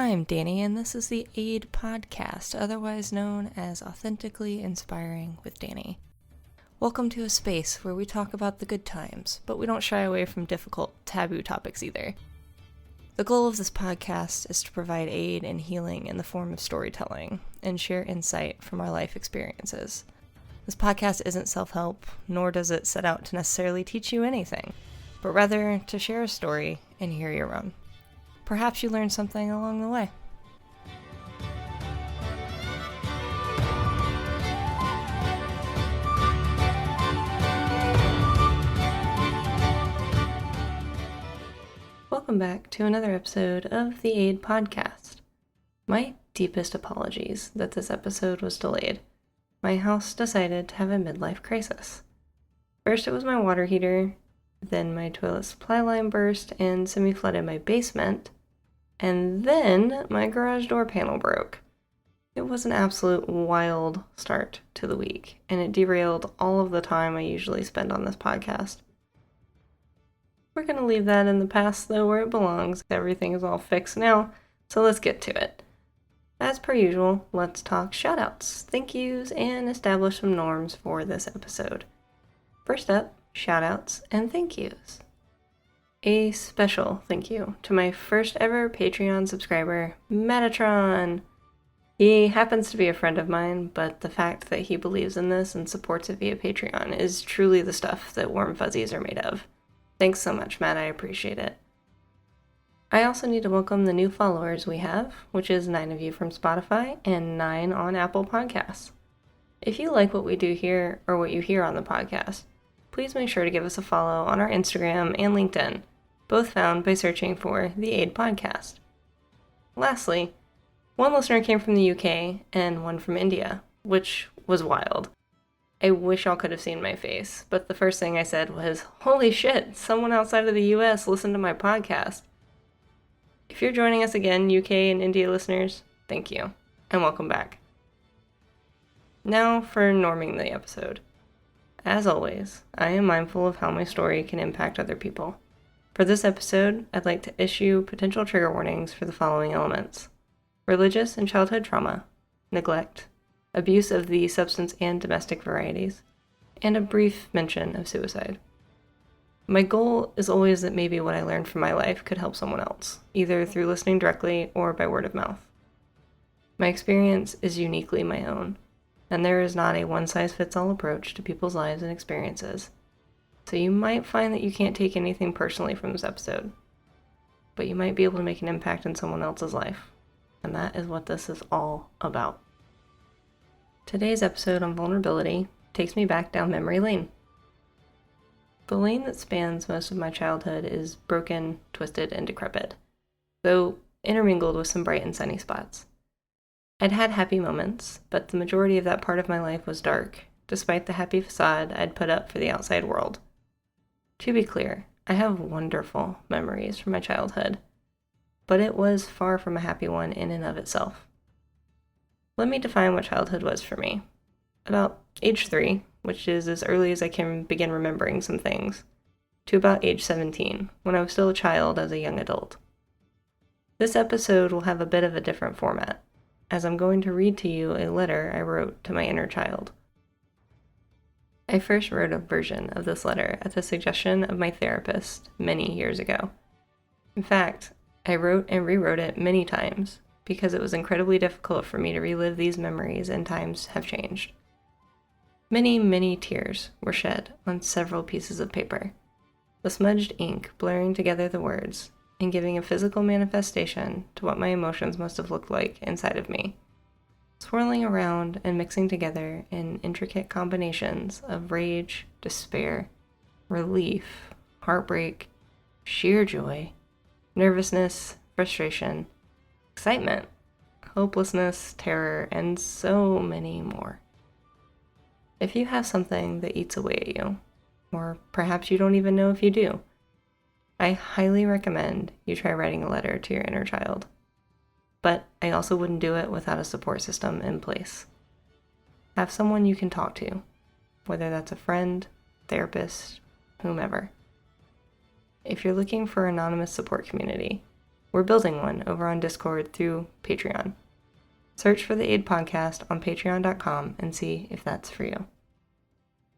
I'm Danny, and this is the AID podcast, otherwise known as Authentically Inspiring with Danny. Welcome to a space where we talk about the good times, but we don't shy away from difficult, taboo topics either. The goal of this podcast is to provide aid and healing in the form of storytelling and share insight from our life experiences. This podcast isn't self-help, nor does it set out to necessarily teach you anything, but rather to share a story and hear your own. Perhaps you learned something along the way. Welcome back to another episode of the AID podcast. My deepest apologies that this episode was delayed. My house decided to have a midlife crisis. First it was my water heater, then my toilet supply line burst and semi-flooded my basement, and then my garage door panel broke. It was an absolute wild start to the week, and it derailed all of the time I usually spend on this podcast. We're going to leave that in the past, though, where it belongs. Everything is all fixed now, so let's get to it. As per usual, let's talk shoutouts, thank yous, and establish some norms for this episode. First up, shoutouts and thank yous. A special thank you to my first ever Patreon subscriber, Metatron. He happens to be a friend of mine, but the fact that he believes in this and supports it via Patreon is truly the stuff that warm fuzzies are made of. Thanks so much, Matt, I appreciate it. I also need to welcome the new followers we have, which is 9 of you from Spotify and 9 on Apple Podcasts. If you like what we do here or what you hear on the podcast, please make sure to give us a follow on our Instagram and LinkedIn, both found by searching for the AID podcast. Lastly, one listener came from the UK and one from India, which was wild. I wish y'all could have seen my face, but the first thing I said was, "Holy shit, someone outside of the US listened to my podcast." If you're joining us again, UK and India listeners, thank you, and welcome back. Now for norming the episode. As always, I am mindful of how my story can impact other people. For this episode, I'd like to issue potential trigger warnings for the following elements: religious and childhood trauma, neglect, abuse of the substance and domestic varieties, and a brief mention of suicide. My goal is always that maybe what I learned from my life could help someone else, either through listening directly or by word of mouth. My experience is uniquely my own, and there is not a one-size-fits-all approach to people's lives and experiences. So you might find that you can't take anything personally from this episode, but you might be able to make an impact in someone else's life, and that is what this is all about. Today's episode on vulnerability takes me back down memory lane. The lane that spans most of my childhood is broken, twisted, and decrepit, though intermingled with some bright and sunny spots. I'd had happy moments, but the majority of that part of my life was dark, despite the happy facade I'd put up for the outside world. To be clear, I have wonderful memories from my childhood, but it was far from a happy one in and of itself. Let me define what childhood was for me. About age 3, which is as early as I can begin remembering some things, to about age 17, when I was still a child as a young adult. This episode will have a bit of a different format, as I'm going to read to you a letter I wrote to my inner child. I first wrote a version of this letter at the suggestion of my therapist many years ago. In fact, I wrote and rewrote it many times because it was incredibly difficult for me to relive these memories and times have changed. Many, many tears were shed on several pieces of paper, the smudged ink blurring together the words and giving a physical manifestation to what my emotions must have looked like inside of me, swirling around and mixing together in intricate combinations of rage, despair, relief, heartbreak, sheer joy, nervousness, frustration, excitement, hopelessness, terror, and so many more. If you have something that eats away at you, or perhaps you don't even know if you do, I highly recommend you try writing a letter to your inner child. But I also wouldn't do it without a support system in place. Have someone you can talk to, whether that's a friend, therapist, whomever. If you're looking for anonymous support community, We're building one over on Discord through Patreon. Search for the Aid Podcast on patreon.com and see if that's for you.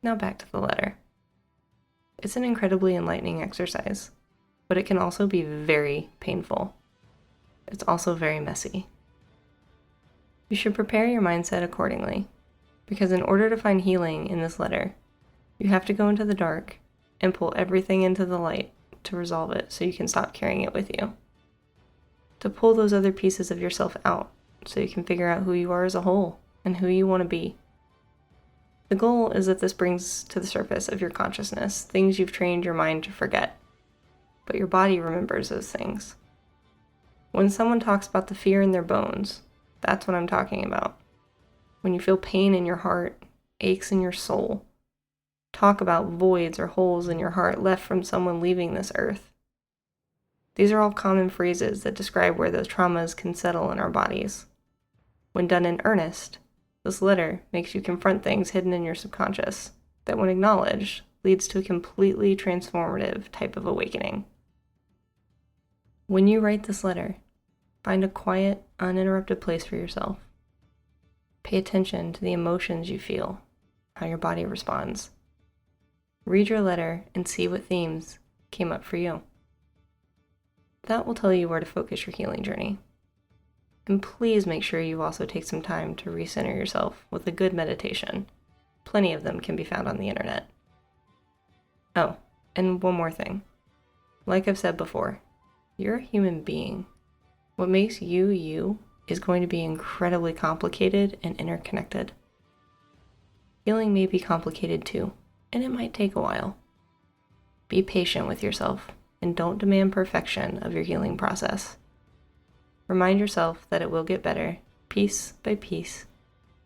Now back to the letter. It's an incredibly enlightening exercise, but it can also be very painful. It's also very messy. You should prepare your mindset accordingly, because in order to find healing in this letter, you have to go into the dark and pull everything into the light to resolve it so you can stop carrying it with you. To pull those other pieces of yourself out so you can figure out who you are as a whole and who you want to be. The goal is that this brings to the surface of your consciousness things you've trained your mind to forget, but your body remembers those things. When someone talks about the fear in their bones, that's what I'm talking about. When you feel pain in your heart, aches in your soul, talk about voids or holes in your heart left from someone leaving this earth. These are all common phrases that describe where those traumas can settle in our bodies. When done in earnest, this letter makes you confront things hidden in your subconscious that, when acknowledged, leads to a completely transformative type of awakening. When you write this letter, find a quiet, uninterrupted place for yourself. Pay attention to the emotions you feel, how your body responds. Read your letter and see what themes came up for you. That will tell you where to focus your healing journey. And please make sure you also take some time to recenter yourself with a good meditation. Plenty of them can be found on the internet. Oh, and one more thing. Like I've said before, you're a human being. What makes you you is going to be incredibly complicated and interconnected. Healing may be complicated too, and it might take a while. Be patient with yourself and don't demand perfection of your healing process. Remind yourself that it will get better, piece by piece,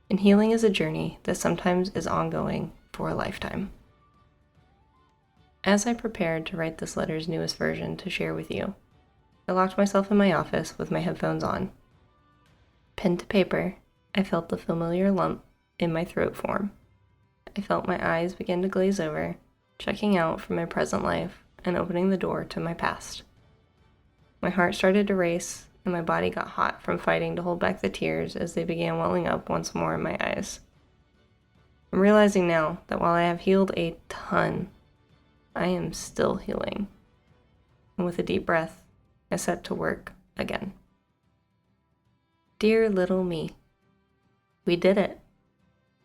and healing is a journey that sometimes is ongoing for a lifetime. As I prepared to write this letter's newest version to share with you, I locked myself in my office with my headphones on. Pen to paper, I felt the familiar lump in my throat form. I felt my eyes begin to glaze over, checking out from my present life and opening the door to my past. My heart started to race, and my body got hot from fighting to hold back the tears as they began welling up once more in my eyes. I'm realizing now that while I have healed a ton, I am still healing. And with a deep breath, I set to work again. Dear little me, we did it.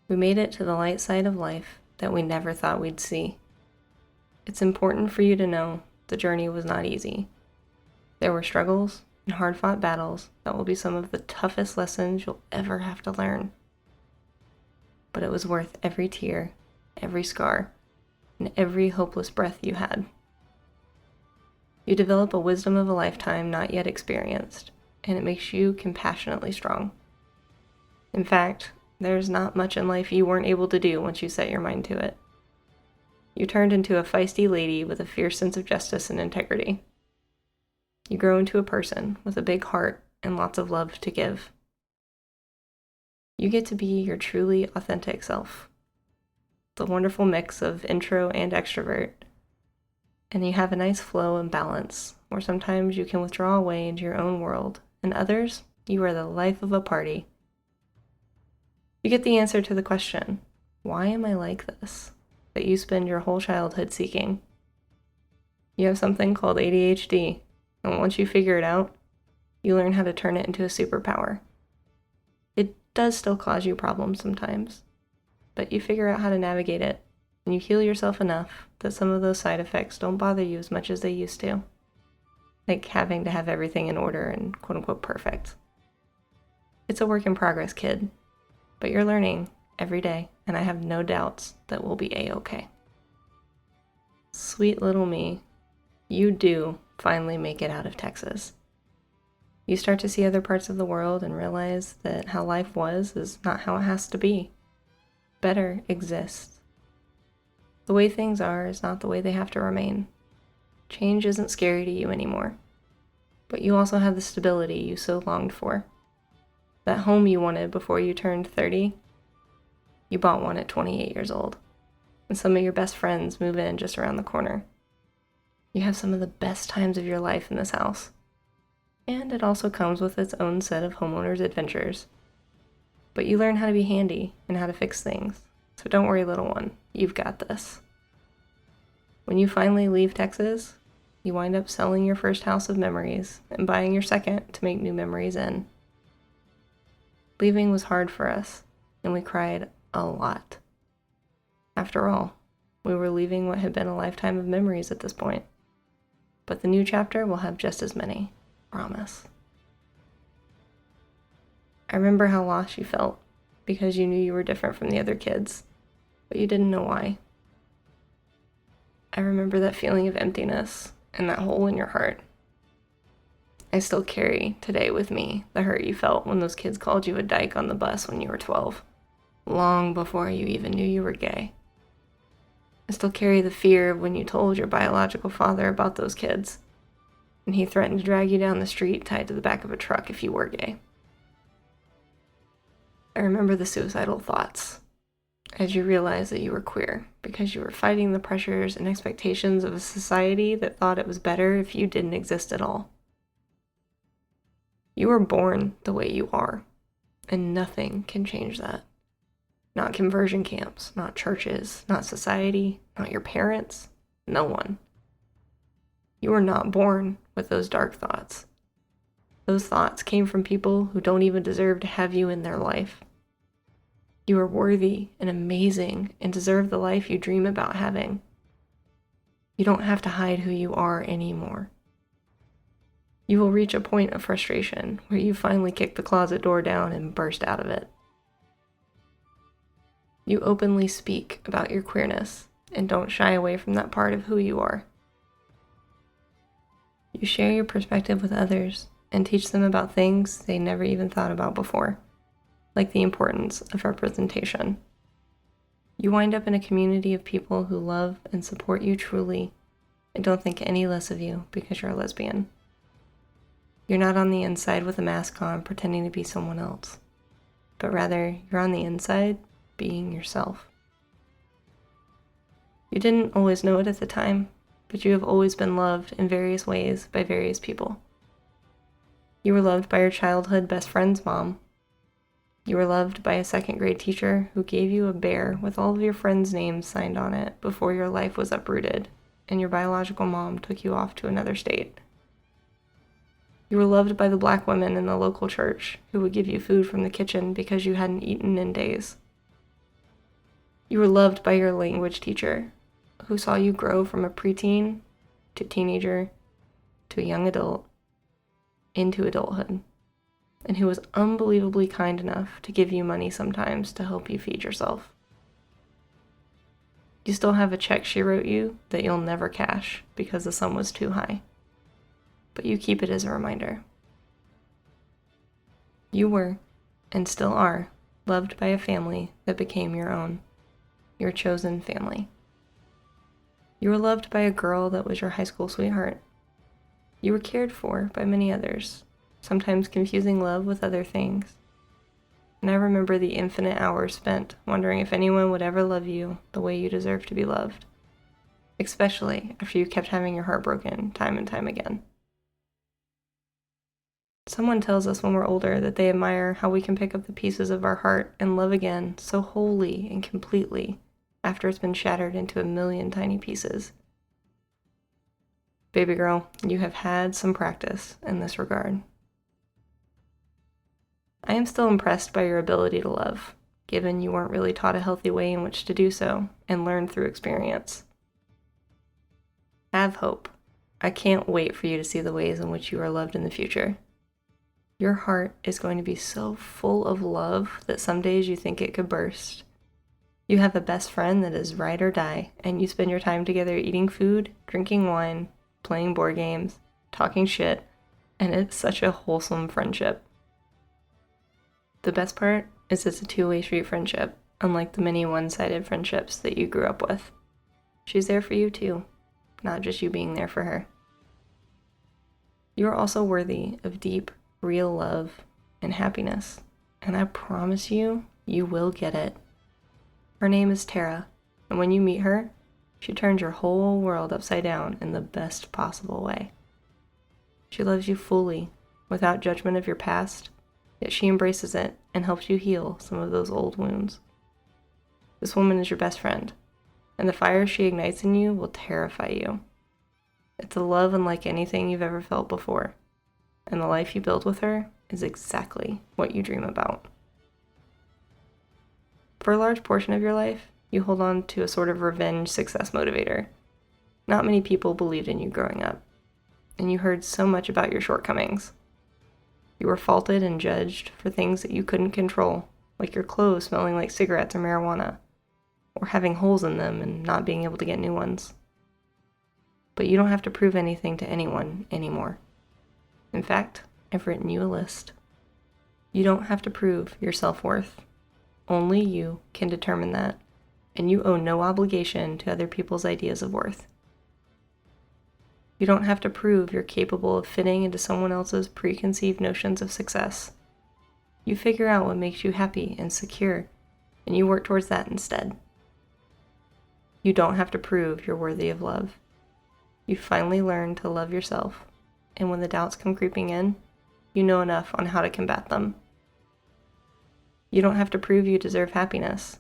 We made it to the light side of life that we never thought we'd see. It's important for you to know the journey was not easy. There were struggles and hard-fought battles that will be some of the toughest lessons you'll ever have to learn. But it was worth every tear, every scar, and every hopeless breath you had. You develop a wisdom of a lifetime not yet experienced, and it makes you compassionately strong. In fact, there's not much in life you weren't able to do once you set your mind to it. You turned into a feisty lady with a fierce sense of justice and integrity. You grow into a person with a big heart and lots of love to give. You get to be your truly authentic self, the wonderful mix of intro and extrovert, and you have a nice flow and balance where sometimes you can withdraw away into your own world, and others, you are the life of a party. You get the answer to the question, why am I like this, that you spend your whole childhood seeking. You have something called ADHD, and once you figure it out, you learn how to turn it into a superpower. It does still cause you problems sometimes, but you figure out how to navigate it, and you heal yourself enough that some of those side effects don't bother you as much as they used to. Like having to have everything in order and quote-unquote perfect. It's a work in progress, kid, but you're learning every day, and I have no doubts that we'll be A-okay. Sweet little me, you do finally make it out of Texas. You start to see other parts of the world and realize that how life was is not how it has to be. Better exists. The way things are is not the way they have to remain. Change isn't scary to you anymore. But you also have the stability you so longed for. That home you wanted before you turned 30, you bought one at 28 years old. And some of your best friends move in just around the corner. You have some of the best times of your life in this house. And it also comes with its own set of homeowners' adventures. But you learn how to be handy and how to fix things. So don't worry, little one, you've got this. When you finally leave Texas, you wind up selling your first house of memories and buying your second to make new memories in. Leaving was hard for us, and we cried a lot. After all, we were leaving what had been a lifetime of memories at this point. But the new chapter will have just as many, promise. I remember how lost you felt because you knew you were different from the other kids, but you didn't know why. I remember that feeling of emptiness and that hole in your heart. I still carry today with me the hurt you felt when those kids called you a dyke on the bus when you were 12, long before you even knew you were gay. I still carry the fear of when you told your biological father about those kids, and he threatened to drag you down the street tied to the back of a truck if you were gay. I remember the suicidal thoughts as you realized that you were queer because you were fighting the pressures and expectations of a society that thought it was better if you didn't exist at all. You were born the way you are, and nothing can change that. Not conversion camps, not churches, not society, not your parents, no one. You were not born with those dark thoughts. Those thoughts came from people who don't even deserve to have you in their life. You are worthy and amazing and deserve the life you dream about having. You don't have to hide who you are anymore. You will reach a point of frustration where you finally kick the closet door down and burst out of it. You openly speak about your queerness and don't shy away from that part of who you are. You share your perspective with others and teach them about things they never even thought about before, like the importance of representation. You wind up in a community of people who love and support you truly and don't think any less of you because you're a lesbian. You're not on the inside with a mask on pretending to be someone else, but rather you're on the inside being yourself. You didn't always know it at the time, but you have always been loved in various ways by various people. You were loved by your childhood best friend's mom. You were loved by a second grade teacher who gave you a bear with all of your friends' names signed on it before your life was uprooted and your biological mom took you off to another state. You were loved by the black women in the local church who would give you food from the kitchen because you hadn't eaten in days. You were loved by your language teacher who saw you grow from a preteen to teenager to a young adult into adulthood, and who was unbelievably kind enough to give you money sometimes to help you feed yourself. You still have a check she wrote you that you'll never cash because the sum was too high, but you keep it as a reminder. You were, and still are, loved by a family that became your own, your chosen family. You were loved by a girl that was your high school sweetheart. You were cared for by many others, sometimes confusing love with other things. And I remember the infinite hours spent wondering if anyone would ever love you the way you deserve to be loved, especially after you kept having your heart broken time and time again. Someone tells us when we're older that they admire how we can pick up the pieces of our heart and love again so wholly and completely after it's been shattered into a million tiny pieces. Baby girl, you have had some practice in this regard. I am still impressed by your ability to love, given you weren't really taught a healthy way in which to do so and learn through experience. Have hope. I can't wait for you to see the ways in which you are loved in the future. Your heart is going to be so full of love that some days you think it could burst. You have a best friend that is ride or die, and you spend your time together eating food, drinking wine, playing board games, talking shit, and it's such a wholesome friendship. The best part is it's a two-way street friendship, unlike the many one-sided friendships that you grew up with. She's there for you too, not just you being there for her. You are also worthy of deep, real love and happiness, and I promise you, you will get it. Her name is Tara, and when you meet her, she turns your whole world upside down in the best possible way. She loves you fully, without judgment of your past, yet she embraces it and helps you heal some of those old wounds. This woman is your best friend, and the fire she ignites in you will terrify you. It's a love unlike anything you've ever felt before, and the life you build with her is exactly what you dream about. For a large portion of your life, you hold on to a sort of revenge success motivator. Not many people believed in you growing up, and you heard so much about your shortcomings. You were faulted and judged for things that you couldn't control, like your clothes smelling like cigarettes or marijuana, or having holes in them and not being able to get new ones. But you don't have to prove anything to anyone anymore. In fact, I've written you a list. You don't have to prove your self-worth. Only you can determine that, and you owe no obligation to other people's ideas of worth. You don't have to prove you're capable of fitting into someone else's preconceived notions of success. You figure out what makes you happy and secure, and you work towards that instead. You don't have to prove you're worthy of love. You finally learn to love yourself, and when the doubts come creeping in, you know enough on how to combat them. You don't have to prove you deserve happiness.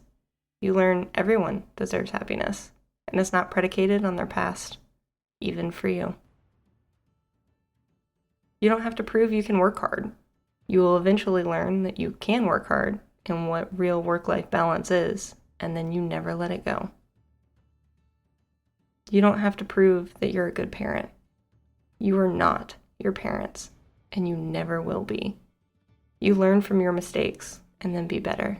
You learn everyone deserves happiness, and it's not predicated on their past, even for you. You don't have to prove you can work hard. You will eventually learn that you can work hard and what real work-life balance is, and then you never let it go. You don't have to prove that you're a good parent. You are not your parents, and you never will be. You learn from your mistakes and then be better.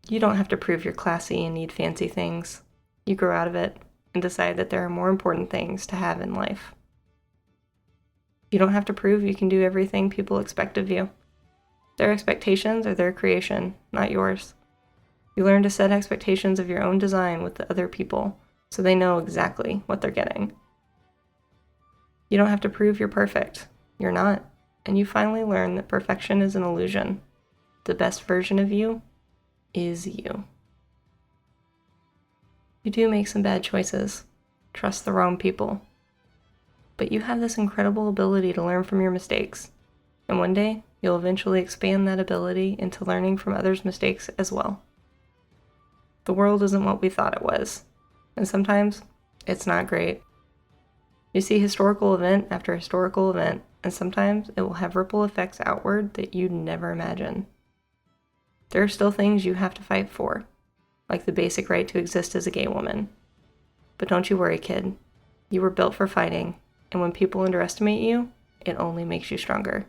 You don't have to prove you're classy and need fancy things. You grow out of it and decide that there are more important things to have in life. You don't have to prove you can do everything people expect of you. Their expectations are their creation, not yours. You learn to set expectations of your own design with the other people so they know exactly what they're getting. You don't have to prove you're perfect. You're not. And you finally learn that perfection is an illusion. The best version of you is you. You do make some bad choices, trust the wrong people, but you have this incredible ability to learn from your mistakes, and one day you'll eventually expand that ability into learning from others' mistakes as well. The world isn't what we thought it was, and sometimes it's not great. You see historical event after historical event, and sometimes it will have ripple effects outward that you'd never imagine. There are still things you have to fight for, like the basic right to exist as a gay woman. But don't you worry, kid. You were built for fighting, and when people underestimate you, it only makes you stronger.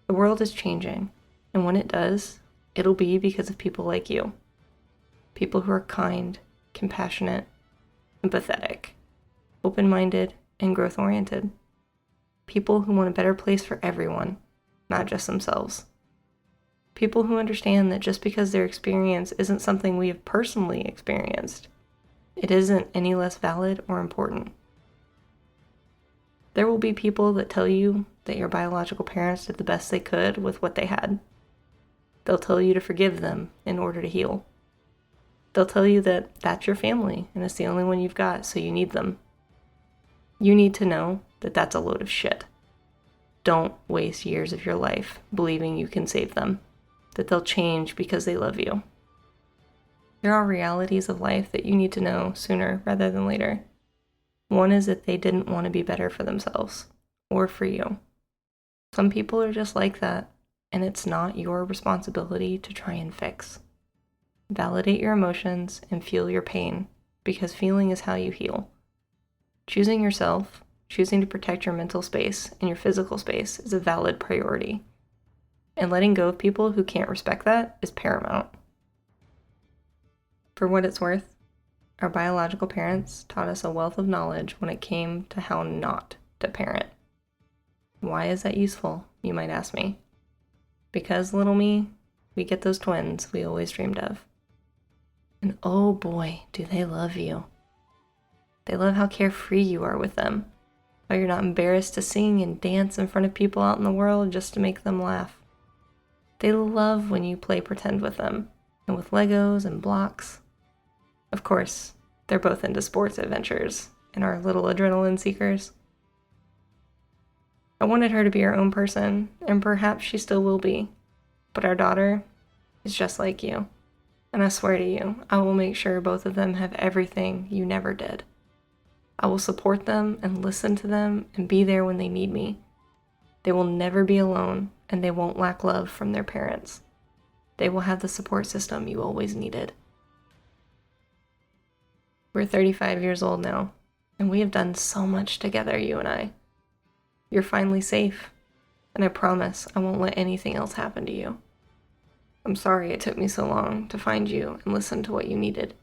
The world is changing, and when it does, it'll be because of people like you. People who are kind, compassionate, empathetic, open-minded, and growth-oriented. People who want a better place for everyone, not just themselves. People who understand that just because their experience isn't something we have personally experienced, it isn't any less valid or important. There will be people that tell you that your biological parents did the best they could with what they had. They'll tell you to forgive them in order to heal. They'll tell you that that's your family and it's the only one you've got, so you need them. You need to know that that's a load of shit. Don't waste years of your life believing you can save them, that they'll change because they love you. There are realities of life that you need to know sooner rather than later. One is that they didn't want to be better for themselves or for you. Some people are just like that, and it's not your responsibility to try and fix. Validate your emotions and feel your pain, because feeling is how you heal. Choosing yourself, choosing to protect your mental space and your physical space is a valid priority. And letting go of people who can't respect that is paramount. For what it's worth, our biological parents taught us a wealth of knowledge when it came to how not to parent. Why is that useful, you might ask me? Because, little me, we get those twins we always dreamed of. And oh boy, do they love you. They love how carefree you are with them, how you're not embarrassed to sing and dance in front of people out in the world just to make them laugh. They love when you play pretend with them, and with Legos and blocks. Of course, they're both into sports adventures and are little adrenaline seekers. I wanted her to be her own person, and perhaps she still will be. But our daughter is just like you. And I swear to you, I will make sure both of them have everything you never did. I will support them and listen to them and be there when they need me. They will never be alone, and they won't lack love from their parents. They will have the support system you always needed. We're 35 years old now, and we have done so much together, you and I. You're finally safe, and I promise I won't let anything else happen to you. I'm sorry it took me so long to find you and listen to what you needed.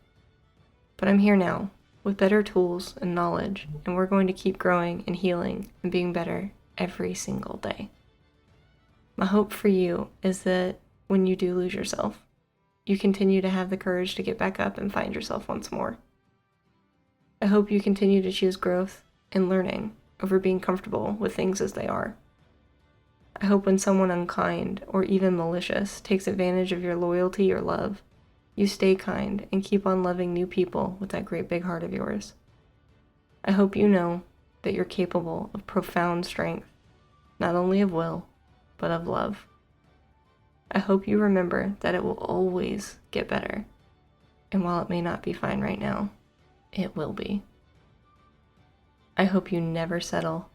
But I'm here now, with better tools and knowledge, and we're going to keep growing and healing and being better every single day. My hope for you is that when you do lose yourself, you continue to have the courage to get back up and find yourself once more. I hope you continue to choose growth and learning over being comfortable with things as they are. I hope when someone unkind or even malicious takes advantage of your loyalty or love, you stay kind and keep on loving new people with that great big heart of yours. I hope you know that you're capable of profound strength, not only of will, but of love. I hope you remember that it will always get better, and while it may not be fine right now, it will be. I hope you never settle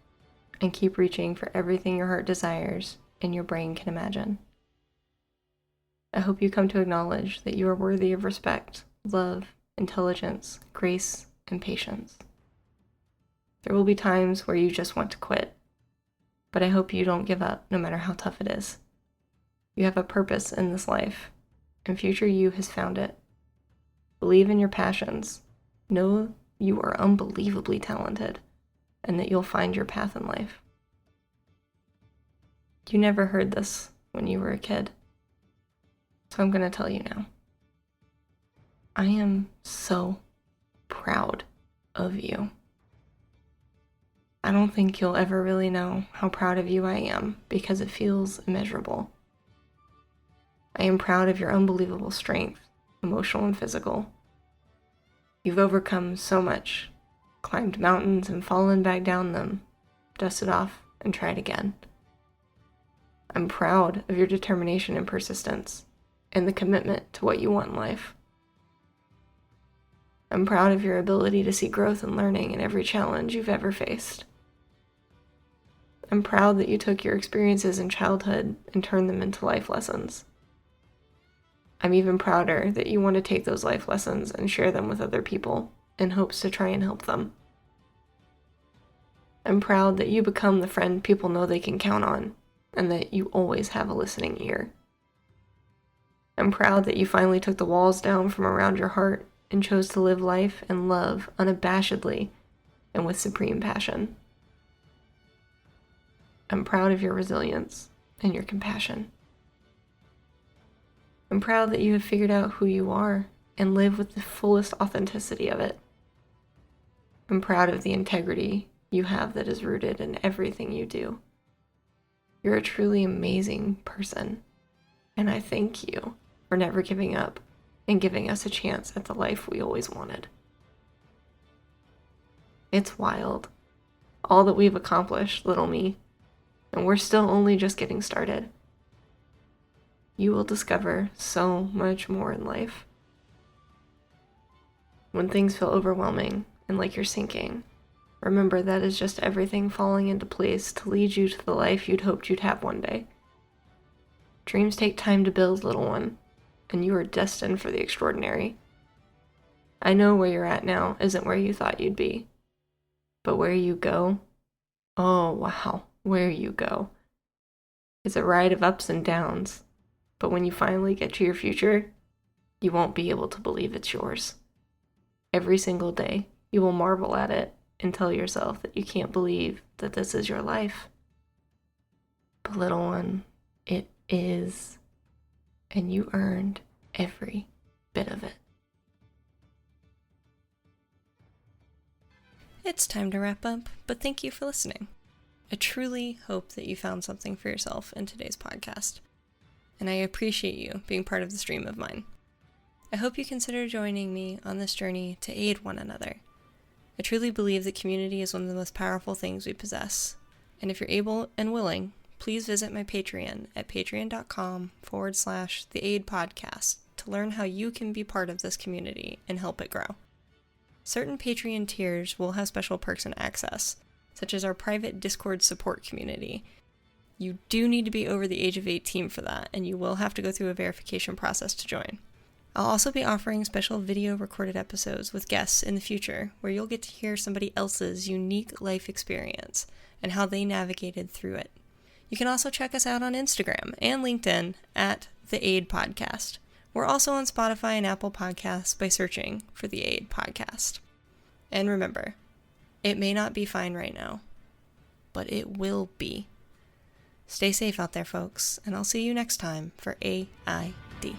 and keep reaching for everything your heart desires and your brain can imagine. I hope you come to acknowledge that you are worthy of respect, love, intelligence, grace, and patience. There will be times where you just want to quit, but I hope you don't give up no matter how tough it is. You have a purpose in this life, and future you has found it. Believe in your passions. Know you are unbelievably talented, and that you'll find your path in life. You never heard this when you were a kid, so I'm going to tell you now. I am so proud of you. I don't think you'll ever really know how proud of you I am because it feels immeasurable. I am proud of your unbelievable strength, emotional and physical. You've overcome so much, climbed mountains and fallen back down them, dusted off and tried again. I'm proud of your determination and persistence, and the commitment to what you want in life. I'm proud of your ability to see growth and learning in every challenge you've ever faced. I'm proud that you took your experiences in childhood and turned them into life lessons. I'm even prouder that you want to take those life lessons and share them with other people in hopes to try and help them. I'm proud that you become the friend people know they can count on, and that you always have a listening ear. I'm proud that you finally took the walls down from around your heart and chose to live life and love unabashedly and with supreme passion. I'm proud of your resilience and your compassion. I'm proud that you have figured out who you are and live with the fullest authenticity of it. I'm proud of the integrity you have that is rooted in everything you do. You're a truly amazing person, and I thank you for never giving up and giving us a chance at the life we always wanted. It's wild, all that we've accomplished, little me, and we're still only just getting started. You will discover so much more in life. When things feel overwhelming and like you're sinking, remember that is just everything falling into place to lead you to the life you'd hoped you'd have one day. Dreams take time to build, little one, and you are destined for the extraordinary. I know where you're at now isn't where you thought you'd be, but where you go, oh wow, where you go. It's a ride of ups and downs. But when you finally get to your future, you won't be able to believe it's yours. Every single day, you will marvel at it and tell yourself that you can't believe that this is your life. But little one, it is, and you earned every bit of it. It's time to wrap up, but thank you for listening. I truly hope that you found something for yourself in today's podcast, and I appreciate you being part of the stream of mine. I hope you consider joining me on this journey to aid one another. I truly believe that community is one of the most powerful things we possess, And if you're able and willing, please visit my Patreon at patreon.com/theaidpodcast to learn how you can be part of this community and help it grow. Certain Patreon tiers will have special perks and access, such as our private Discord support community. You do need to be over the age of 18 for that, and you will have to go through a verification process to join. I'll also be offering special video recorded episodes with guests in the future, where you'll get to hear somebody else's unique life experience and how they navigated through it. You can also check us out on Instagram and LinkedIn at The Aid Podcast. We're also on Spotify and Apple Podcasts by searching for The Aid Podcast. And remember, it may not be fine right now, but it will be. Stay safe out there, folks, and I'll see you next time for AID.